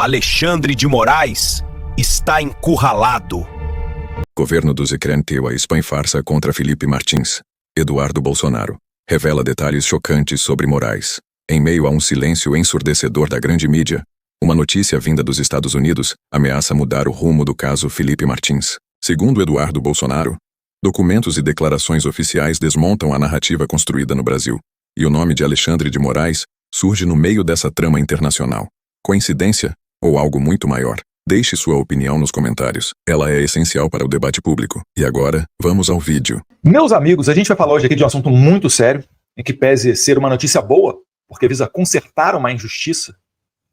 Alexandre de Moraes está encurralado. Governo do Zecrén Teua expõe farsa contra Felipe Martins. Eduardo Bolsonaro revela detalhes chocantes sobre Moraes. Em meio a um silêncio ensurdecedor da grande mídia, uma notícia vinda dos Estados Unidos ameaça mudar o rumo do caso Felipe Martins. Segundo Eduardo Bolsonaro, documentos e declarações oficiais desmontam a narrativa construída no Brasil, e o nome de Alexandre de Moraes surge no meio dessa trama internacional. Coincidência ou algo muito maior? Deixe sua opinião nos comentários. Ela é essencial para o debate público. E agora, vamos ao vídeo. Meus amigos, a gente vai falar hoje aqui de um assunto muito sério, em que pese ser uma notícia boa, porque visa consertar uma injustiça.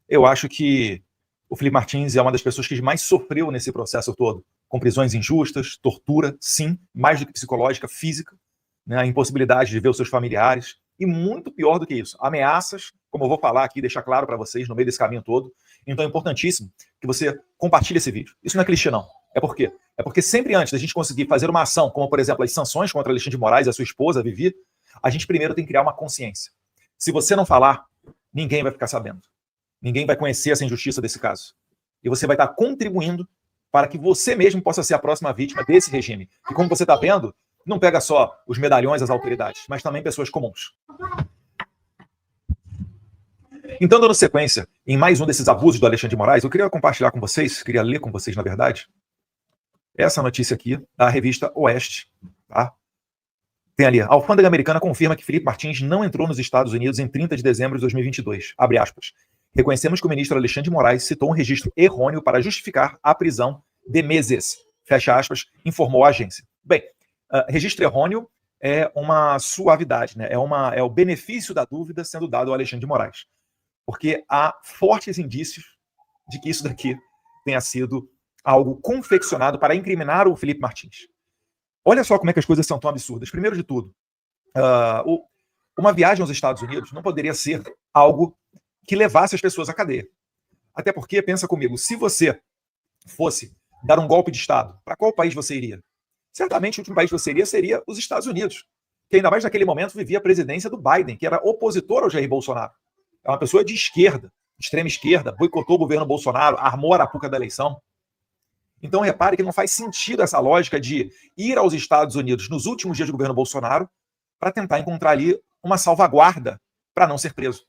Eu acho que o Felipe Martins é uma das pessoas que mais sofreu nesse processo todo, com prisões injustas, tortura, sim, mais do que psicológica, física, né, a impossibilidade de ver os seus familiares, e muito pior do que isso, ameaças, como eu vou falar aqui, deixar claro para vocês no meio desse caminho todo. Então é importantíssimo que você compartilhe esse vídeo. Isso não é clichê, não. É por quê? É porque sempre antes da gente conseguir fazer uma ação, como por exemplo as sanções contra Alexandre de Moraes e a sua esposa, Vivi, a gente primeiro tem que criar uma consciência. Se você não falar, ninguém vai ficar sabendo. Ninguém vai conhecer essa injustiça desse caso. E você vai estar contribuindo para que você mesmo possa ser a próxima vítima desse regime. E como você está vendo, não pega só os medalhões, as autoridades, mas também pessoas comuns. Então, dando sequência em mais um desses abusos do Alexandre de Moraes, eu queria compartilhar com vocês, queria ler com vocês, na verdade, essa notícia aqui da revista Oeste. Tá? Tem ali, a alfândega americana confirma que Felipe Martins não entrou nos Estados Unidos em 30 de dezembro de 2022. Abre aspas. Reconhecemos que o ministro Alexandre de Moraes citou um registro errôneo para justificar a prisão de meses. Fecha aspas, informou a agência. Bem, registro errôneo é uma suavidade, né? É o benefício da dúvida sendo dado ao Alexandre de Moraes. Porque há fortes indícios de que isso daqui tenha sido algo confeccionado para incriminar o Felipe Martins. Olha só como é que as coisas são tão absurdas. Primeiro de tudo, uma viagem aos Estados Unidos não poderia ser algo que levasse as pessoas à cadeia. Até porque, pensa comigo, se você fosse dar um golpe de Estado, para qual país você iria? Certamente o último país que você iria seria os Estados Unidos, que ainda mais naquele momento vivia a presidência do Biden, que era opositor ao Jair Bolsonaro. É uma pessoa de esquerda, extrema esquerda, boicotou o governo Bolsonaro, armou a arapuca da eleição. Então repare que não faz sentido essa lógica de ir aos Estados Unidos nos últimos dias do governo Bolsonaro para tentar encontrar ali uma salvaguarda para não ser preso.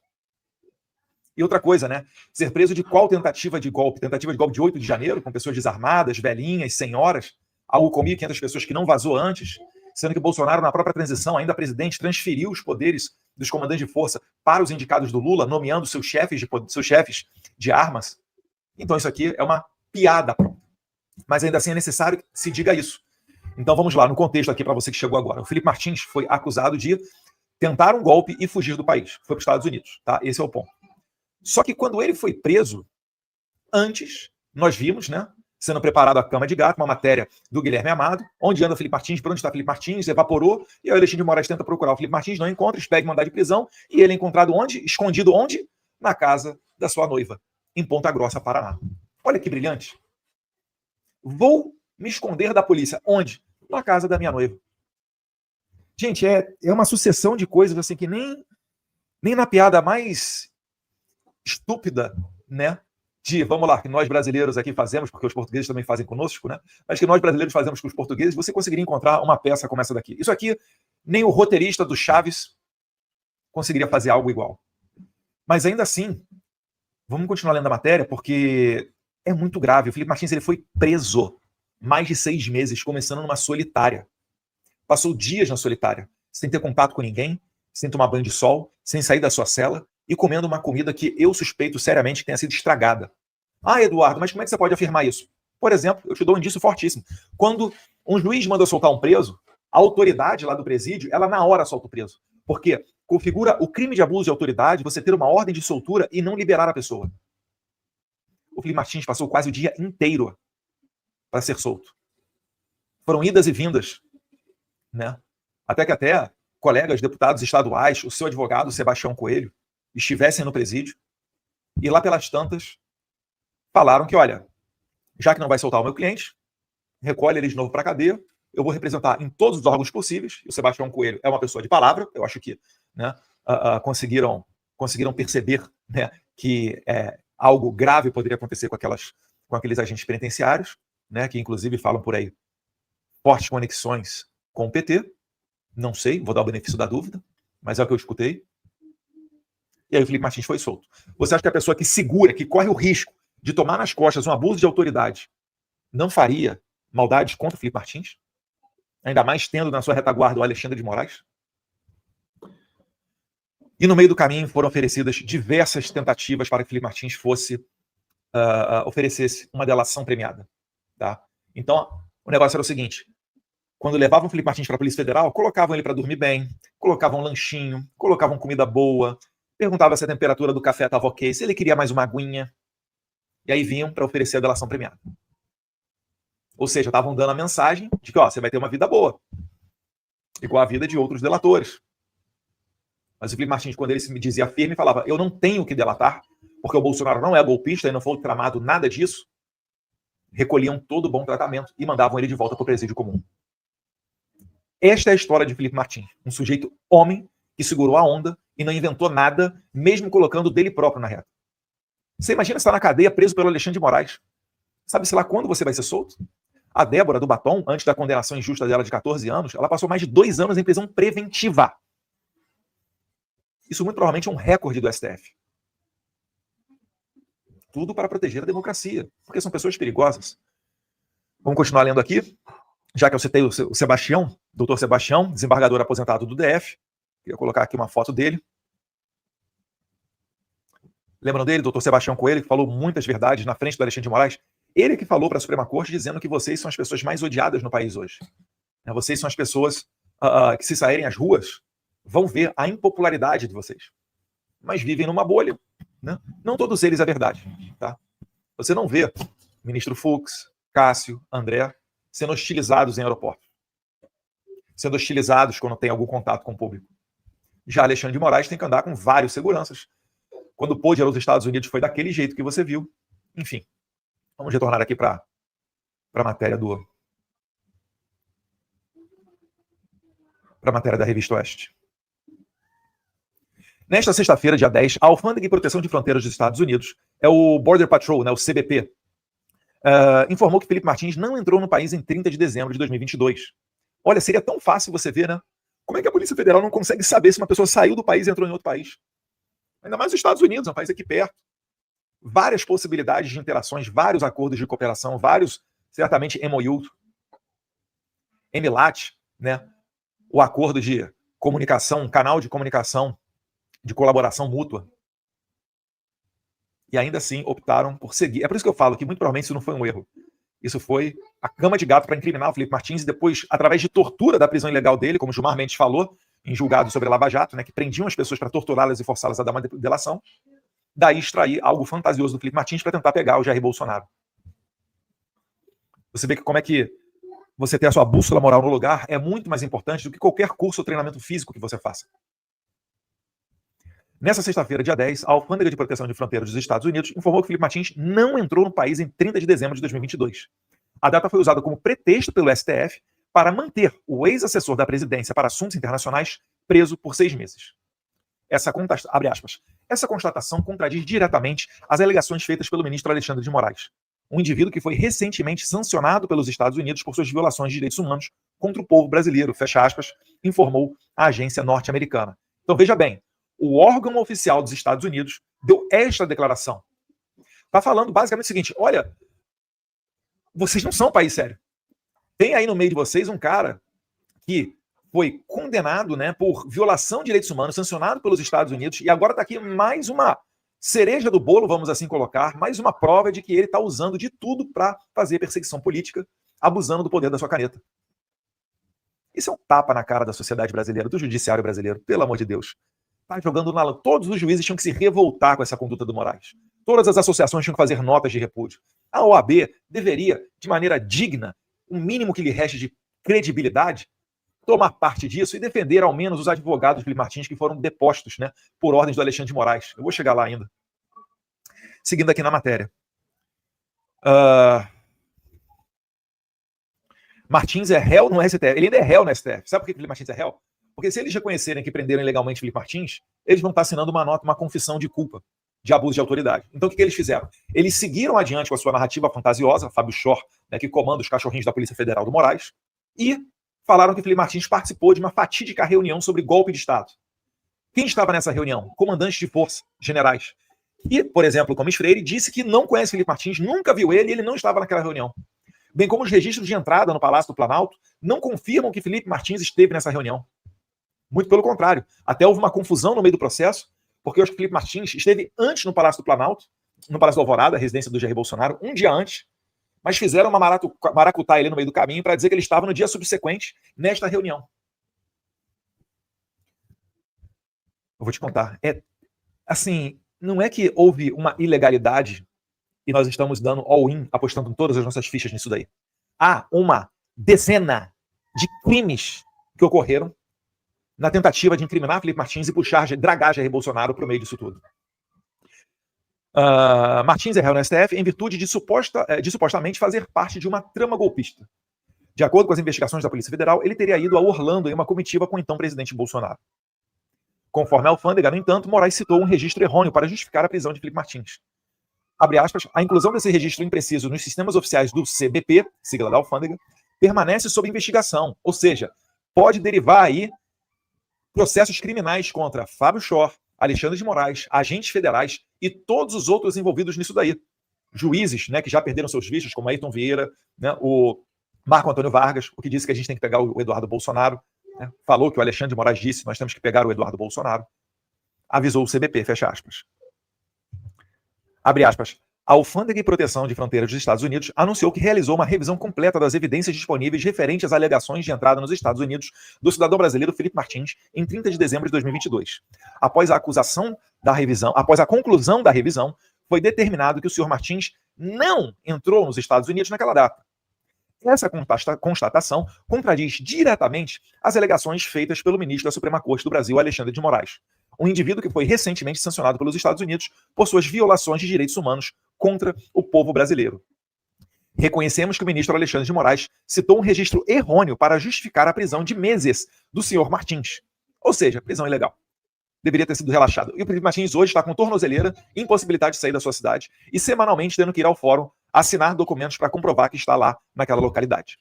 E outra coisa, né? Ser preso de qual tentativa de golpe? Tentativa de golpe de 8 de janeiro, com pessoas desarmadas, velhinhas, senhoras, algo com 1.500 pessoas que não vazou antes, sendo que o Bolsonaro, na própria transição, ainda presidente, transferiu os poderes dos comandantes de força para os indicados do Lula, nomeando seus chefes de armas. Então isso aqui é uma piada pronta. Mas ainda assim é necessário que se diga isso. Então vamos lá, no contexto aqui para você que chegou agora. O Felipe Martins foi acusado de tentar um golpe e fugir do país. Foi para os Estados Unidos, tá? Esse é o ponto. Só que quando ele foi preso, antes, nós vimos, né, sendo preparado a cama de gato, uma matéria do Guilherme Amado, onde anda o Felipe Martins, por onde está o Felipe Martins, evaporou, e aí o Alexandre de Moraes tenta procurar o Felipe Martins, não encontra, expede mandado de prisão, e ele é encontrado onde? Escondido onde? Na casa da sua noiva, em Ponta Grossa, Paraná. Olha que brilhante. Vou me esconder da polícia. Onde? Na casa da minha noiva. Gente, é uma sucessão de coisas assim que nem na piada mais estúpida, né? Vamos lá, que nós brasileiros aqui fazemos, porque os portugueses também fazem conosco, né? Mas que nós brasileiros fazemos com os portugueses, você conseguiria encontrar uma peça como essa daqui. Isso aqui, nem o roteirista do Chaves conseguiria fazer algo igual. Mas ainda assim, vamos continuar lendo a matéria, porque é muito grave. O Felipe Martins ele foi preso mais de 6 meses, começando numa solitária. Passou dias na solitária, sem ter contato com ninguém, sem tomar banho de sol, sem sair da sua cela, e comendo uma comida que eu suspeito seriamente que tenha sido estragada. Ah, Eduardo, mas como é que você pode afirmar isso? Por exemplo, eu te dou um indício fortíssimo. Quando um juiz manda soltar um preso, a autoridade lá do presídio, ela na hora solta o preso. Porque configura o crime de abuso de autoridade você ter uma ordem de soltura e não liberar a pessoa. O Felipe Martins passou quase o dia inteiro para ser solto. Foram idas e vindas, né? Até colegas, deputados estaduais, o seu advogado, Sebastião Coelho, estivessem no presídio, e lá pelas tantas falaram que, olha, já que não vai soltar o meu cliente, recolhe ele de novo para a cadeia, eu vou representar em todos os órgãos possíveis, e o Sebastião Coelho é uma pessoa de palavra, eu acho que, né, conseguiram perceber, né, que algo grave poderia acontecer com aqueles agentes penitenciários, né, que inclusive falam por aí fortes conexões com o PT. Não sei, vou dar o benefício da dúvida, mas é o que eu escutei. E aí o Felipe Martins foi solto. Você acha que a pessoa que segura, que corre o risco de tomar nas costas um abuso de autoridade, não faria maldades contra o Felipe Martins? Ainda mais tendo na sua retaguarda o Alexandre de Moraes? E no meio do caminho foram oferecidas diversas tentativas para que Felipe Martins oferecesse uma delação premiada. Tá? Então, o negócio era o seguinte: quando levavam o Felipe Martins para a Polícia Federal, colocavam ele para dormir bem, colocavam um lanchinho, colocavam comida boa, perguntavam se a temperatura do café estava ok, se ele queria mais uma aguinha, e aí vinham para oferecer a delação premiada. Ou seja, estavam dando a mensagem de que você vai ter uma vida boa, igual a vida de outros delatores. Mas o Felipe Martins, quando ele se dizia firme, falava: eu não tenho que delatar, porque o Bolsonaro não é golpista e não foi tramado nada disso, recolhiam todo o bom tratamento e mandavam ele de volta para o presídio comum. Esta é a história de Felipe Martins, um sujeito homem que segurou a onda e não inventou nada, mesmo colocando dele próprio na reta. Você imagina estar na cadeia preso pelo Alexandre de Moraes. Sabe-se lá quando você vai ser solto? A Débora do Batom, antes da condenação injusta dela de 14 anos, ela passou mais de 2 anos em prisão preventiva. Isso muito provavelmente é um recorde do STF. Tudo para proteger a democracia, porque são pessoas perigosas. Vamos continuar lendo aqui, já que eu citei o Sebastião, doutor Sebastião, desembargador aposentado do DF. Queria colocar aqui uma foto dele. Lembram dele, doutor Sebastião Coelho, que falou muitas verdades na frente do Alexandre de Moraes? Ele que falou para a Suprema Corte dizendo que vocês são as pessoas mais odiadas no país hoje. Vocês são as pessoas que, se saírem às ruas, vão ver a impopularidade de vocês. Mas vivem numa bolha. Né? Não todos eles é verdade. Tá? Você não vê ministro Fux, Cássio, André sendo hostilizados em aeroportos. Sendo hostilizados quando tem algum contato com o público. Já Alexandre de Moraes tem que andar com vários seguranças. Quando pôde ir aos Estados Unidos foi daquele jeito que você viu. Enfim, vamos retornar aqui para a matéria para a matéria da Revista Oeste. Nesta sexta-feira, dia 10, a Alfândega e Proteção de Fronteiras dos Estados Unidos, é o Border Patrol, né, o CBP, informou que Felipe Martins não entrou no país em 30 de dezembro de 2022. Olha, seria tão fácil você ver, né? Como é que a Polícia Federal não consegue saber se uma pessoa saiu do país e entrou em outro país? Ainda mais os Estados Unidos, é um país aqui perto. Várias possibilidades de interações, vários acordos de cooperação, vários, certamente, MOU, MLAT, né? O acordo de comunicação, um canal de comunicação, de colaboração mútua. E ainda assim optaram por seguir. É por isso que eu falo que muito provavelmente isso não foi um erro. Isso foi a cama de gato para incriminar o Felipe Martins e depois, através de tortura da prisão ilegal dele, como Gilmar Mendes falou, em julgado sobre a Lava Jato, né, que prendiam as pessoas para torturá-las e forçá-las a dar uma delação, daí extrair algo fantasioso do Felipe Martins para tentar pegar o Jair Bolsonaro. Você vê que como é que você ter a sua bússola moral no lugar é muito mais importante do que qualquer curso ou treinamento físico que você faça. Nessa sexta-feira, dia 10, a Alfândega de Proteção de Fronteiras dos Estados Unidos informou que Felipe Martins não entrou no país em 30 de dezembro de 2022. A data foi usada como pretexto pelo STF para manter o ex-assessor da presidência para assuntos internacionais preso por 6 meses. Abre aspas. Essa constatação contradiz diretamente as alegações feitas pelo ministro Alexandre de Moraes, um indivíduo que foi recentemente sancionado pelos Estados Unidos por suas violações de direitos humanos contra o povo brasileiro, fecha aspas, informou a agência norte-americana. Então veja bem, o órgão oficial dos Estados Unidos deu esta declaração. Está falando basicamente o seguinte: olha, vocês não são um país sério. Tem aí no meio de vocês um cara que foi condenado, né, por violação de direitos humanos, sancionado pelos Estados Unidos, e agora está aqui mais uma cereja do bolo, vamos assim colocar, mais uma prova de que ele está usando de tudo para fazer perseguição política, abusando do poder da sua caneta. Isso é um tapa na cara da sociedade brasileira, do judiciário brasileiro, pelo amor de Deus. Tá jogando na... Todos os juízes tinham que se revoltar com essa conduta do Moraes. Todas as associações tinham que fazer notas de repúdio. A OAB deveria, de maneira digna, o mínimo que lhe reste de credibilidade, tomar parte disso e defender ao menos os advogados de Felipe Martins que foram depostos, né, por ordens do Alexandre de Moraes. Eu vou chegar lá ainda. Seguindo aqui na matéria. Martins é réu no STF. Ele ainda é réu no STF. Sabe por que Felipe Martins é réu? Porque se eles reconhecerem que prenderam ilegalmente Felipe Martins, eles vão estar assinando uma nota, uma confissão de culpa, de abuso de autoridade. Então, o que eles fizeram? Eles seguiram adiante com a sua narrativa fantasiosa, Fábio Shor, né, que comanda os cachorrinhos da Polícia Federal do Moraes, e falaram que Felipe Martins participou de uma fatídica reunião sobre golpe de Estado. Quem estava nessa reunião? Comandantes de força, generais. E, por exemplo, Gomes Freire disse que não conhece Felipe Martins, nunca viu ele e ele não estava naquela reunião. Bem como os registros de entrada no Palácio do Planalto não confirmam que Felipe Martins esteve nessa reunião. Muito pelo contrário. Até houve uma confusão no meio do processo, porque eu acho que Felipe Martins esteve antes no Palácio do Planalto, no Palácio do Alvorada, a residência do Jair Bolsonaro, um dia antes, mas fizeram uma maracutaia ali no meio do caminho para dizer que ele estava no dia subsequente nesta reunião. Eu vou te contar. Assim, não é que houve uma ilegalidade e nós estamos dando all-in, apostando em todas as nossas fichas nisso daí. Há uma dezena de crimes que ocorreram na tentativa de incriminar Felipe Martins e dragar Jair Bolsonaro para o meio disso tudo. Martins é réu no STF em virtude de supostamente fazer parte de uma trama golpista. De acordo com as investigações da Polícia Federal, ele teria ido a Orlando em uma comitiva com o então presidente Bolsonaro. Conforme a alfândega, no entanto, Moraes citou um registro errôneo para justificar a prisão de Felipe Martins. Abre aspas, a inclusão desse registro impreciso nos sistemas oficiais do CBP, sigla da alfândega, permanece sob investigação, ou seja, pode derivar aí processos criminais contra Fábio Shor, Alexandre de Moraes, agentes federais e todos os outros envolvidos nisso daí. Juízes, né, que já perderam seus vistos, como Ayrton Vieira, né, o Marco Antônio Vargas, o que disse que a gente tem que pegar o Eduardo Bolsonaro, né, falou que o Alexandre de Moraes disse nós temos que pegar o Eduardo Bolsonaro, avisou o CBP, fecha aspas. Abre aspas. A Alfândega e Proteção de Fronteiras dos Estados Unidos anunciou que realizou uma revisão completa das evidências disponíveis referentes às alegações de entrada nos Estados Unidos do cidadão brasileiro Felipe Martins em 30 de dezembro de 2022. Após a conclusão da revisão, foi determinado que o senhor Martins não entrou nos Estados Unidos naquela data. Essa constatação contradiz diretamente as alegações feitas pelo ministro da Suprema Corte do Brasil, Alexandre de Moraes, um indivíduo que foi recentemente sancionado pelos Estados Unidos por suas violações de direitos humanos contra o povo brasileiro. Reconhecemos que o ministro Alexandre de Moraes citou um registro errôneo para justificar a prisão de meses do senhor Martins. Ou seja, prisão ilegal. Deveria ter sido relaxado. E o Felipe Martins hoje está com tornozeleira, impossibilidade de sair da sua cidade e semanalmente tendo que ir ao fórum assinar documentos para comprovar que está lá naquela localidade.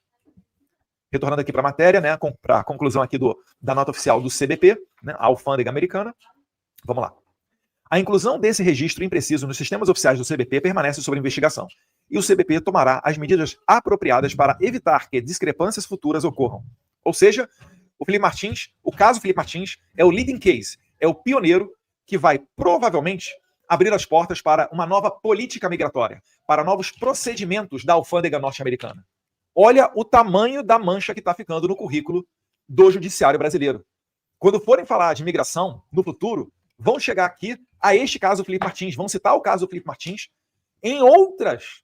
Retornando aqui para a matéria, né, para a conclusão aqui da nota oficial do CBP, né, a alfândega americana. Vamos lá. A inclusão desse registro impreciso nos sistemas oficiais do CBP permanece sob investigação. E o CBP tomará as medidas apropriadas para evitar que discrepâncias futuras ocorram. Ou seja, o caso Felipe Martins é o leading case, é o pioneiro que vai provavelmente abrir as portas para uma nova política migratória, para novos procedimentos da alfândega norte-americana. Olha o tamanho da mancha que está ficando no currículo do judiciário brasileiro. Quando forem falar de imigração no futuro, vão chegar aqui a este caso Felipe Martins, vão citar o caso Felipe Martins em outros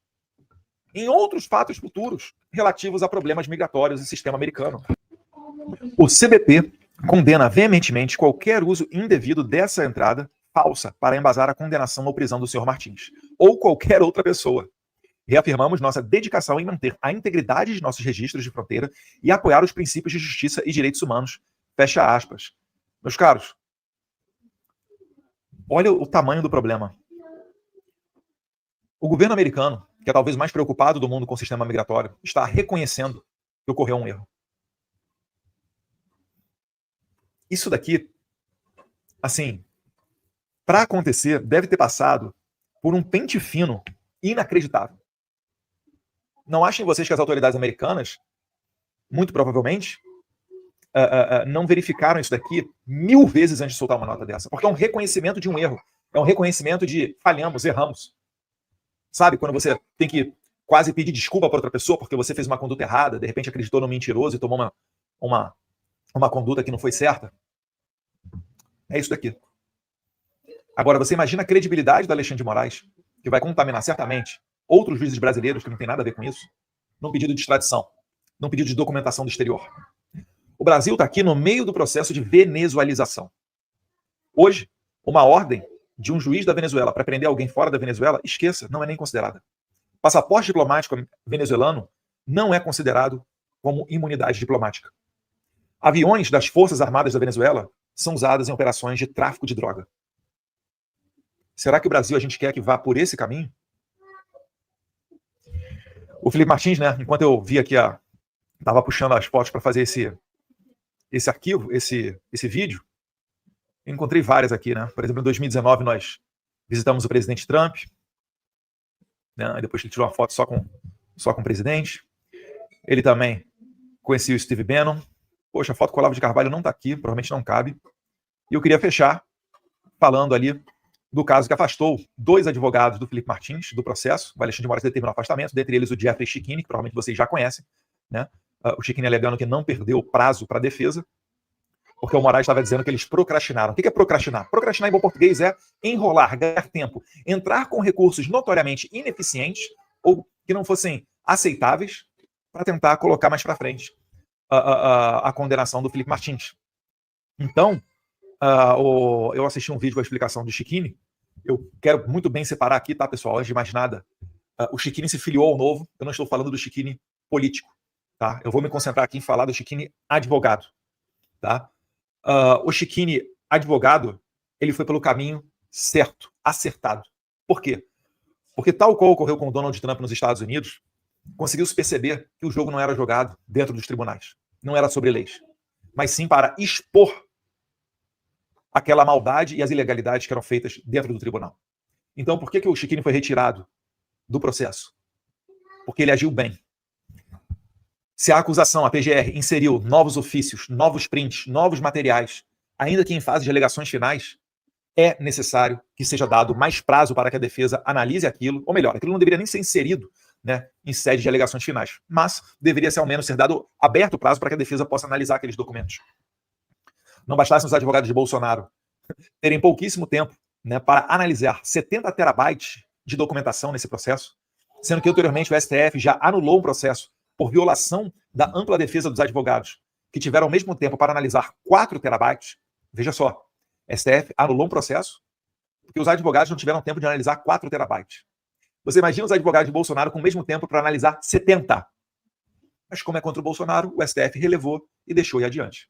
fatos futuros relativos a problemas migratórios do sistema americano. O CBP condena veementemente qualquer uso indevido dessa entrada falsa para embasar a condenação ou prisão do senhor Martins, ou qualquer outra pessoa. Reafirmamos nossa dedicação em manter a integridade de nossos registros de fronteira e apoiar os princípios de justiça e direitos humanos. Fecha aspas. Meus caros, olha o tamanho do problema. O governo americano, que é talvez mais preocupado do mundo com o sistema migratório, está reconhecendo que ocorreu um erro. Isso daqui, assim, para acontecer, deve ter passado por um pente fino inacreditável. Não achem vocês que as autoridades americanas, muito provavelmente, não verificaram isso daqui 1000 vezes antes de soltar uma nota dessa. Porque é um reconhecimento de um erro. É um reconhecimento de falhamos, erramos. Sabe, quando você tem que quase pedir desculpa para outra pessoa porque você fez uma conduta errada, de repente acreditou no mentiroso e tomou uma conduta que não foi certa. É isso daqui. Agora, você imagina a credibilidade do Alexandre de Moraes, que vai contaminar certamente outros juízes brasileiros que não tem nada a ver com isso, num pedido de extradição, num pedido de documentação do exterior. O Brasil está aqui no meio do processo de venezuelização. Hoje, uma ordem de um juiz da Venezuela para prender alguém fora da Venezuela, esqueça, não é nem considerada. Passaporte diplomático venezuelano não é considerado como imunidade diplomática. Aviões das Forças Armadas da Venezuela são usados em operações de tráfico de droga. Será que o Brasil a gente quer que vá por esse caminho? O Felipe Martins, né, enquanto eu vi aqui, estava puxando as fotos para fazer esse arquivo, esse vídeo, eu encontrei várias aqui, né? Por exemplo, em 2019 nós visitamos o presidente Trump, né? Depois ele tirou uma foto só com o presidente. Ele também conhecia o Steve Bannon. Poxa, a foto com o Olavo de Carvalho não está aqui, provavelmente não cabe. E eu queria fechar falando ali do caso que afastou 2 advogados do Felipe Martins do processo. O Alexandre de Moraes determinou o afastamento, dentre eles o Jeffrey Schickini, que provavelmente vocês já conhecem, né? O Schickini alegando que não perdeu o prazo para a defesa, porque o Moraes estava dizendo que eles procrastinaram. O que é procrastinar? Procrastinar em bom português é enrolar, ganhar tempo, entrar com recursos notoriamente ineficientes ou que não fossem aceitáveis para tentar colocar mais para frente a condenação do Felipe Martins. Então, eu assisti um vídeo com a explicação do Schickini. Eu quero muito bem separar aqui, tá, pessoal? Antes de mais nada, o Schickini se filiou ao Novo. Eu não estou falando do Schickini político, tá? Eu vou me concentrar aqui em falar do Schickini advogado, tá? O Schickini advogado, ele foi pelo caminho certo, acertado. Por quê? Porque tal qual ocorreu com o Donald Trump nos Estados Unidos, conseguiu-se perceber que o jogo não era jogado dentro dos tribunais. Não era sobre leis, mas sim para expor aquela maldade e as ilegalidades que eram feitas dentro do tribunal. Então, por que o Schickini foi retirado do processo? Porque ele agiu bem. Se a acusação, a PGR, inseriu novos ofícios, novos prints, novos materiais, ainda que em fase de alegações finais, é necessário que seja dado mais prazo para que a defesa analise aquilo, ou melhor, aquilo não deveria nem ser inserido, né, em sede de alegações finais, mas deveria ser ao menos ser dado aberto prazo para que a defesa possa analisar aqueles documentos. Não bastassem os advogados de Bolsonaro terem pouquíssimo tempo, né, para analisar 70 terabytes de documentação nesse processo, sendo que anteriormente o STF já anulou um processo por violação da ampla defesa dos advogados, que tiveram ao mesmo tempo para analisar 4 terabytes. Veja só, STF anulou um processo porque os advogados não tiveram tempo de analisar 4 terabytes. Você imagina os advogados de Bolsonaro com o mesmo tempo para analisar 70. Mas como é contra o Bolsonaro, o STF relevou e deixou ir adiante.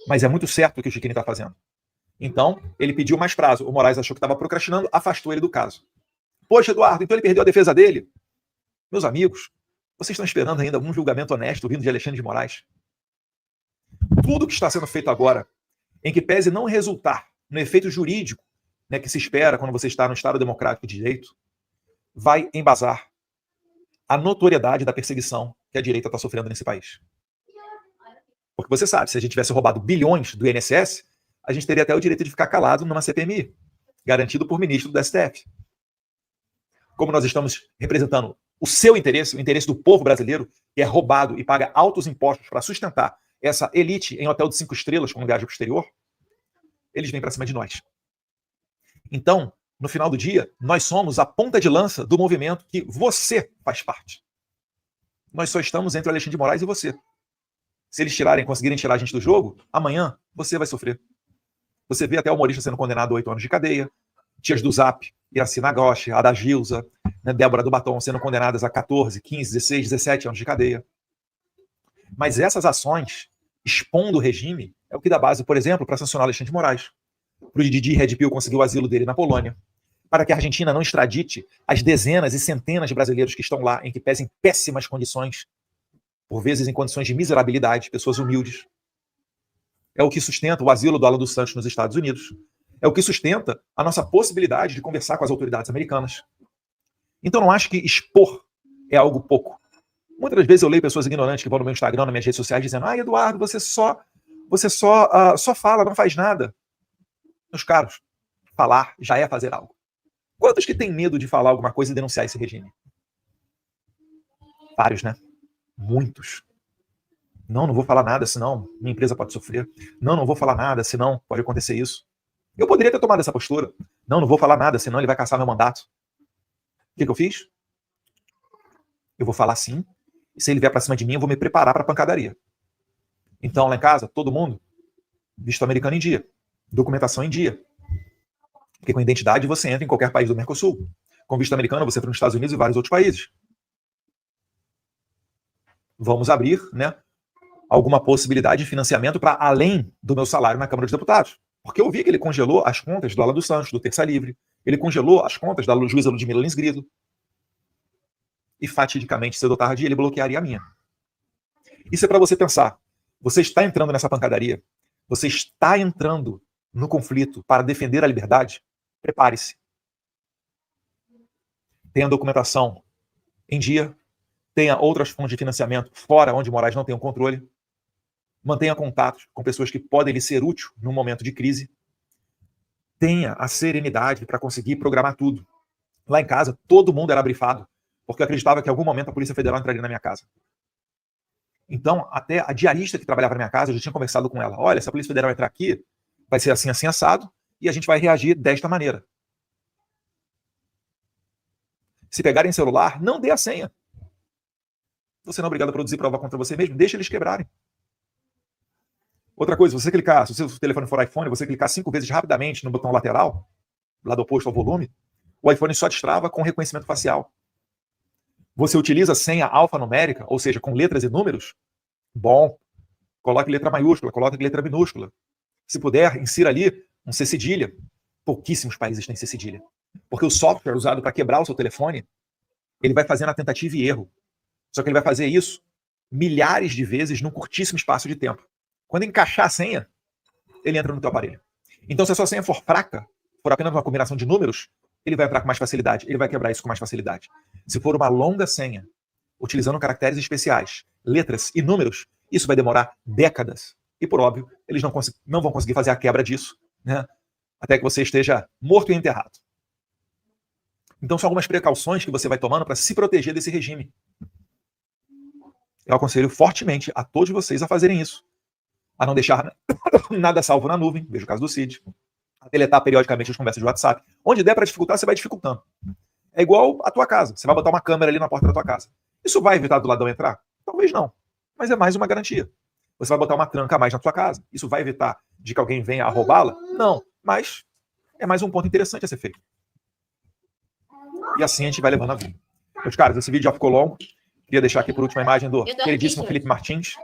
Mas é muito certo o que o Schickini está fazendo. Então, ele pediu mais prazo. O Moraes achou que estava procrastinando, afastou ele do caso. Poxa, Eduardo, então ele perdeu a defesa dele? Meus amigos, vocês estão esperando ainda algum julgamento honesto vindo de Alexandre de Moraes? Tudo que está sendo feito agora, em que pese não resultar no efeito jurídico, né, que se espera quando você está no Estado Democrático de Direito, vai embasar a notoriedade da perseguição que a direita está sofrendo nesse país. Porque você sabe, se a gente tivesse roubado bilhões do INSS, a gente teria até o direito de ficar calado numa CPMI, garantido por ministro do STF. Como nós estamos representando o seu interesse, o interesse do povo brasileiro, que é roubado e paga altos impostos para sustentar essa elite em hotel de 5 estrelas, como viagem para o exterior, eles vêm para cima de nós. Então, no final do dia, nós somos a ponta de lança do movimento que você faz parte. Nós só estamos entre o Alexandre de Moraes e você. Se eles conseguirem tirar a gente do jogo, amanhã você vai sofrer. Você vê até o humorista sendo condenado a 8 anos de cadeia, tias do Zap, Iracina Goshi, Ada Gilza, né, Débora do Batom sendo condenadas a 14, 15, 16, 17 anos de cadeia. Mas essas ações, expondo o regime, é o que dá base, por exemplo, para sancionar Alexandre de Moraes. Para o Didi Red Pill conseguir o asilo dele na Polônia. Para que a Argentina não extradite as dezenas e centenas de brasileiros que estão lá, em que pesem péssimas condições, por vezes em condições de miserabilidade, pessoas humildes. É o que sustenta o asilo do Alan dos Santos nos Estados Unidos. É o que sustenta a nossa possibilidade de conversar com as autoridades americanas. Então não acho que expor é algo pouco. Muitas das vezes eu leio pessoas ignorantes que vão no meu Instagram, nas minhas redes sociais, dizendo: Eduardo, você só fala, não faz nada. Meus caros, falar já é fazer algo. Quantos que têm medo de falar alguma coisa e denunciar esse regime? Vários, né? Muitos. Não vou falar nada, senão minha empresa pode sofrer. Não vou falar nada, senão pode acontecer isso. Eu poderia ter tomado essa postura. Não vou falar nada, senão ele vai caçar meu mandato. O que eu fiz? Eu vou falar sim, e se ele vier pra cima de mim, eu vou me preparar pra pancadaria. Então, lá em casa, todo mundo, visto americano em dia, documentação em dia. Porque com identidade você entra em qualquer país do Mercosul. Com visto americano, você entra nos Estados Unidos e vários outros países. Vamos abrir, né, alguma possibilidade de financiamento para além do meu salário na Câmara dos Deputados. Porque eu vi que ele congelou as contas do Ala dos Santos, do Terça Livre, ele congelou as contas da juíza Ludmila Lins Grilo. E fatidicamente, cedo ou tarde, ele bloquearia a minha. Isso é para você pensar. Você está entrando nessa pancadaria? Você está entrando no conflito para defender a liberdade? Prepare-se. Tenha documentação em dia, tenha outras fontes de financiamento fora onde Moraes não tem um controle, mantenha contatos com pessoas que podem lhe ser úteis num momento de crise, tenha a serenidade para conseguir programar tudo. Lá em casa, todo mundo era brifado, porque eu acreditava que em algum momento a Polícia Federal entraria na minha casa. Então, até a diarista que trabalhava na minha casa, eu já tinha conversado com ela. Olha, se a Polícia Federal entrar aqui, vai ser assim, assim, assado, e a gente vai reagir desta maneira. Se pegarem celular, não dê a senha. Você não é obrigado a produzir prova contra você mesmo, deixa eles quebrarem. Outra coisa, você clicar, se o seu telefone for iPhone, você clicar 5 vezes rapidamente no botão lateral, lado oposto ao volume, o iPhone só destrava com reconhecimento facial. Você utiliza senha alfanumérica, ou seja, com letras e números? Bom, coloque letra maiúscula, coloque letra minúscula. Se puder, insira ali um C cedilha. Pouquíssimos países têm C cedilha. Porque o software usado para quebrar o seu telefone, ele vai fazendo a tentativa e erro. Só que ele vai fazer isso milhares de vezes num curtíssimo espaço de tempo. Quando encaixar a senha, ele entra no teu aparelho. Então, se a sua senha for fraca, for apenas uma combinação de números, ele vai entrar com mais facilidade, ele vai quebrar isso com mais facilidade. Se for uma longa senha, utilizando caracteres especiais, letras e números, isso vai demorar décadas. E, por óbvio, eles não vão conseguir fazer a quebra disso, né, até que você esteja morto e enterrado. Então, são algumas precauções que você vai tomando para se proteger desse regime. Eu aconselho fortemente a todos vocês a fazerem isso. A não deixar nada salvo na nuvem, veja o caso do Cid. A deletar periodicamente as conversas de WhatsApp. Onde der para dificultar, você vai dificultando. É igual a tua casa. Você vai botar uma câmera ali na porta da tua casa. Isso vai evitar do ladrão entrar? Talvez não. Mas é mais uma garantia. Você vai botar uma tranca a mais na tua casa. Isso vai evitar de que alguém venha a roubá-la? Não. Mas é mais um ponto interessante a ser feito. E assim a gente vai levando a vida. Meus caras, esse vídeo já ficou longo. Queria deixar aqui por última a imagem do queridíssimo Felipe Martins.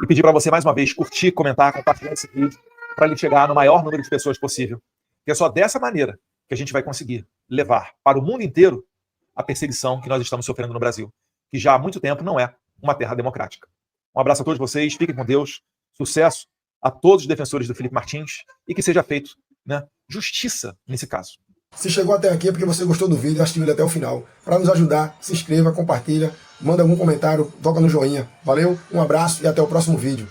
E pedir para você, mais uma vez, curtir, comentar, compartilhar esse vídeo para ele chegar no maior número de pessoas possível. Porque é só dessa maneira que a gente vai conseguir levar para o mundo inteiro a perseguição que nós estamos sofrendo no Brasil, que já há muito tempo não é uma terra democrática. Um abraço a todos vocês, fiquem com Deus, sucesso a todos os defensores do Felipe Martins e que seja feito, né, justiça nesse caso. Se chegou até aqui é porque você gostou do vídeo e assistiu ele até o final. Para nos ajudar, se inscreva, compartilha, manda algum comentário, toca no joinha. Valeu, um abraço e até o próximo vídeo.